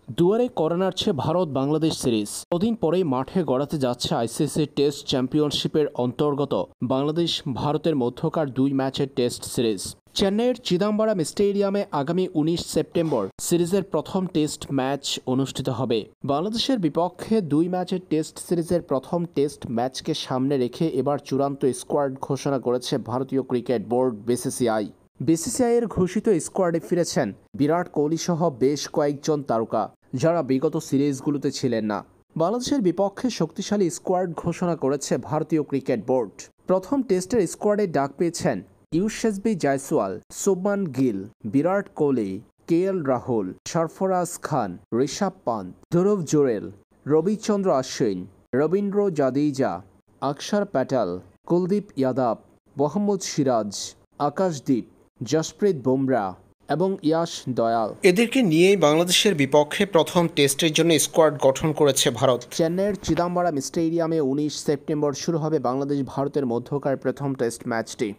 দুয়ারে কড়া নাড়ছে ভারত বাংলাদেশ সিরিজ। কদিন পরেই মাঠে গড়াতে যাচ্ছে আইসিসি টেস্ট চ্যাম্পিয়নশিপের অন্তর্গত বাংলাদেশ ভারতের মধ্যকার 2 ম্যাচের টেস্ট সিরিজ। চেন্নাইয়ের চিদাম্বরম স্টেডিয়ামে আগামী 19 সেপ্টেম্বর সিরিজের প্রথম টেস্ট ম্যাচ অনুষ্ঠিত হবে। বাংলাদেশের বিপক্ষে 2 ম্যাচের টেস্ট সিরিজের প্রথম টেস্ট ম্যাচকে সামনে রেখে এবার চূড়ান্ত স্কোয়াড ঘোষণা করেছে ভারতীয় ক্রিকেট বোর্ড বিসিসিআই। বিসিসিআইয়ের ঘোষিত স্কোয়াডে ফিরেছেন বিরাট কোহলি সহ বেশ কয়েকজন তারকা, যারা বিগত সিরিজগুলোতে ছিলেন না। বাংলাদেশের বিপক্ষে শক্তিশালী স্কোয়াড ঘোষণা করেছে ভারতীয় ক্রিকেট বোর্ড। প্রথম টেস্টের স্কোয়াডে ডাক পেয়েছেন ইউসুফজী জয়সওয়াল, শুভমান গিল, বিরাট কোহলি, কেএল রাহুল, সরফরাজ খান, ঋষভ পান্ত, ধ্রুব জুরেল, রবিচন্দ্র অশ্বিন, রবীন্দ্র জাদেজা, অক্ষর প্যাটেল, কুলদীপ যাদব, মোহাম্মদ সিরাজ, আকাশদীপ, জসপ্রীত বুমরা এবং ইয়াশ দয়াল। এদেরকে নিয়েই বাংলাদেশের বিপক্ষে প্রথম টেস্টের জন্য স্কোয়াড গঠন করেছে ভারত। চেন্নাইয়ের চিদাম্বরম স্টেডিয়ামে 19 সেপ্টেম্বর শুরু হবে বাংলাদেশ ভারতের মধ্যকার প্রথম টেস্ট ম্যাচটি।